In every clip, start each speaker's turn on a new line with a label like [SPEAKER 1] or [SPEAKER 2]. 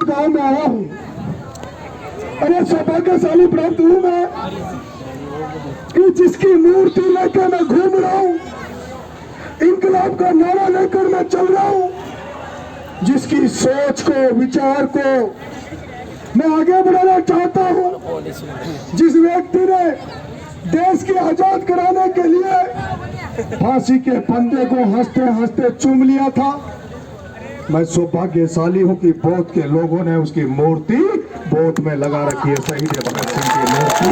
[SPEAKER 1] गांव में आया हूँ। अरे सौभाग्यशाली प्राप्त हूँ मैं कि जिसकी मूर्ति लेकर मैं घूम रहा हूँ, इंकलाब का नारा लेकर मैं चल रहा हूँ, जिसकी सोच को, विचार को मैं आगे बढ़ाना चाहता हूँ, जिस व्यक्ति ने देश के आजाद कराने के लिए फांसी के फंदे को हंसते हंसते चूम लिया था, मैं सौभाग्यशाली हूँ कि बौद्ध के लोगों ने उसकी मूर्ति बौद्ध में लगा रखी है। शहीद भगत सिंह की मूर्ति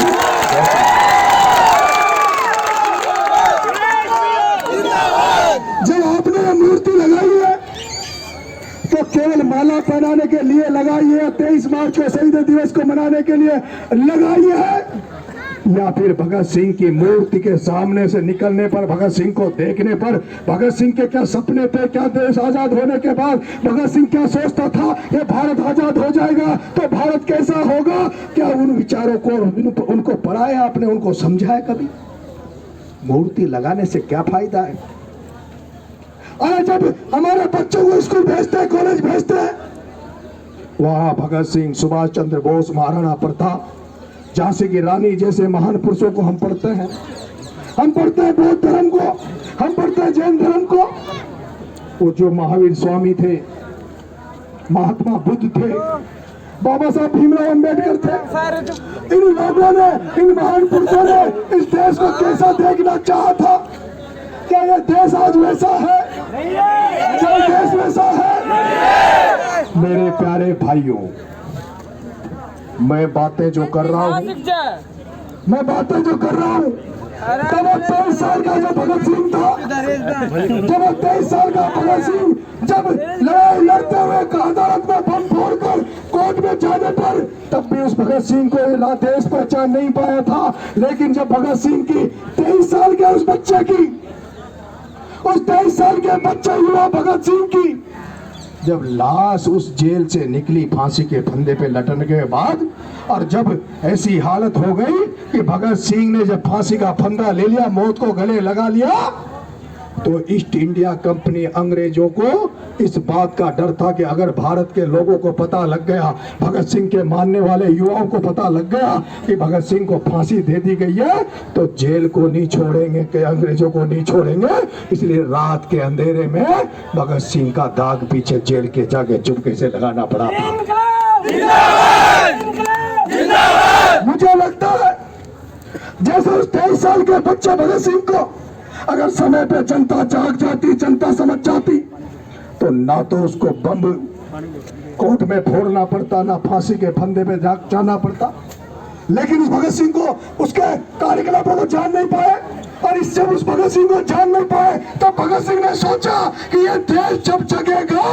[SPEAKER 1] जब आपने मूर्ति लगाई है तो केवल माला पहनाने के लिए लगाई है, 23 मार्च को शहीद दिवस को मनाने के लिए लगाई है, या फिर भगत सिंह की मूर्ति के सामने से निकलने पर, भगत सिंह को देखने पर, भगत सिंह के क्या सपने थे, क्या देश आजाद होने के बाद भगत सिंह क्या सोचता था, ये भारत आजाद हो जाएगा तो भारत कैसा होगा, क्या उन विचारों को उनको पढ़ाया आपने, उनको समझाया कभी? मूर्ति लगाने से क्या फायदा है? अरे जब हमारे बच्चों को स्कूल भेजते हैं, कॉलेज भेजते हैं, वहां भगत सिंह, सुभाष चंद्र बोस, महाराणा प्रताप, झांसी की रानी जैसे महान पुरुषों को हम पढ़ते हैं। हम पढ़ते हैं बौद्ध धर्म को, हम पढ़ते हैं जैन धर्म को। वो जो महावीर स्वामी थे, महात्मा बुद्ध थे, बाबा साहब भीमराव अम्बेडकर थे, इन लोगों ने, इन महान पुरुषों ने इस देश को कैसा देखना चाहा था? क्या ये देश आज वैसा है? क्या देश वैसा है? मेरे प्यारे भाइयों, मैं बातें जो कर रहा हूँ, मैं बातें जो कर रहा हूँ, जब 23 साल का जो भगत सिंह था, जब 23 साल का भगत सिंह जब लड़ाई लड़ते हुए अदालत में बम फोड़कर कोर्ट में जाने पर, तब भी उस भगत सिंह को देश पहचान नहीं पाया था। लेकिन जब भगत सिंह की 23 साल के उस बच्चे की, उस 23 साल के बच्चे युवा भगत सिंह की जब लाश उस जेल से निकली फांसी के फंदे पे लटकने के बाद, और जब ऐसी हालत हो गई कि भगत सिंह ने जब फांसी का फंदा ले लिया, मौत को गले लगा लिया, तो ईस्ट इंडिया कंपनी अंग्रेजों को इस बात का डर था कि अगर भारत के लोगों को पता लग गया, भगत सिंह के मानने वाले युवाओं को पता लग गया कि भगत सिंह को फांसी दे दी गई है, तो जेल को नहीं छोड़ेंगे, कि अंग्रेजों को नहीं छोड़ेंगे। इसलिए रात के अंधेरे में भगत सिंह का दाग पीछे जेल के जाके चुपके से लगाना पड़ा था। मुझे लगता है जैसे उस 23 साल के बच्चे भगत सिंह को अगर समय पे जनता जाग जाती, जनता समझ जाती, तो ना तो उसको बम कोर्ट में फोड़ना पड़ता, ना फांसी के फंदे पे जाना पड़ता। लेकिन उस भगत सिंह को, उसके कार्यकलापों को जान नहीं पाए, और इससे उस भगत सिंह को जान नहीं पाए, तो भगत सिंह ने सोचा कि ये देश जब जगेगा,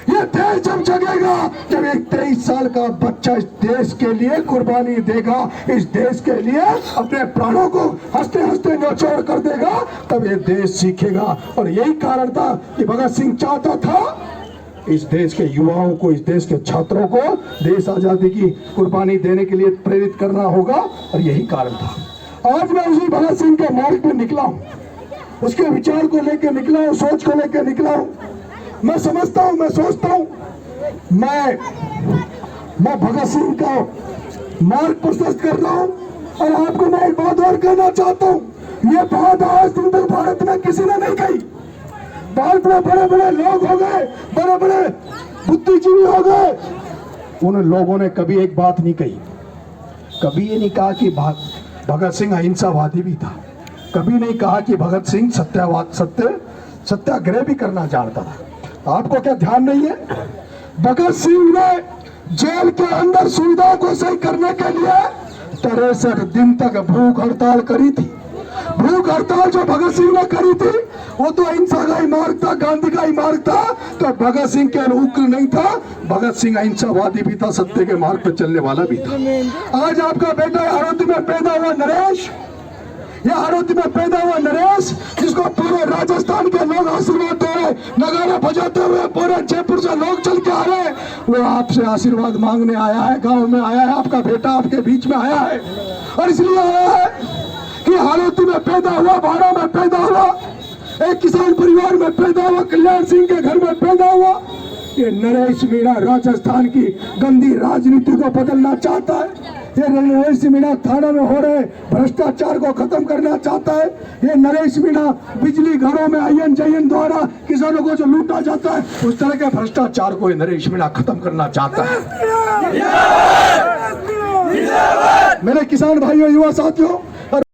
[SPEAKER 1] ये देश जब जगेगा, जब एक 23 साल का बच्चा इस देश के लिए कुर्बानी देगा, इस देश के लिए अपने प्राणों को हंसते हंसते न्योछावर कर देगा, तब ये देश सीखेगा। और यही कारण था कि भगत सिंह चाहता था इस देश के युवाओं को, इस देश के छात्रों को देश आजादी की कुर्बानी देने के लिए प्रेरित करना होगा, और यही कारण था। आज मैं उसी भगत सिंह के मार्ग पर निकला हूँ, उसके विचार को लेकर निकला हूँ, सोच को लेकर निकला हूँ। मैं समझता हूँ, मैं सोचता हूँ, मैं भगत सिंह का मार्ग प्रशस्त कर रहा हूँ। और आपको मैं एक बात और कहना चाहता हूँ, ये बात आज दिन तक भारत में किसी ने नहीं कही। भारत में बड़े बड़े लोग हो गए, बड़े बड़े बुद्धिजीवी हो गए, उन लोगों ने कभी एक बात नहीं कही। कभी ये नहीं कहा कि भगत सिंह अहिंसावादी भी था, कभी नहीं कहा कि भगत सिंह सत्याग्रह भी करना जानता था। आपको क्या ध्यान नहीं है? भगत सिंह ने जेल के अंदर सुविधाओं को सही करने के लिए 63 दिन तक भूख हड़ताल करी थी। भूख हड़ताल जो भगत सिंह ने करी थी, वो तो अहिंसा का ही मार्ग था, गांधी का ही मार्ग था। तो भगत सिंह केवल उग्र नहीं था, भगत सिंह अहिंसावादी भी था, सत्य के मार्ग पर चलने वाला भी था। आज आपका बेटा हरौती में पैदा हुआ नरेश, यह हरौती में पैदा हुआ नरेश, जिसको पूरे राजस्थान के लोग आशीर्वाद दे रहे, नगारा बजाते हुए पूरे जयपुर से लोग चल के आ रहे, वो आपसे आशीर्वाद मांगने आया है, गांव में आया है, आपका बेटा आपके बीच में आया है। और इसलिए आया है कि हरौती में पैदा हुआ, भाड़ा में पैदा हुआ, एक किसान परिवार में पैदा हुआ, कल्याण सिंह के घर में पैदा हुआ, ये नरेश मीणा राजस्थान की गंदी राजनीति को बदलना चाहता है। ये नरेश मीणा थाना में हो रहे भ्रष्टाचार को खत्म करना चाहता है। ये नरेश मीणा बिजली घरों में आयन जयन द्वारा किसानों को जो लूटा जाता है, उस तरह के भ्रष्टाचार को ये नरेश मीणा खत्म करना चाहता है। मेरे किसान भाइयों, युवा साथियों,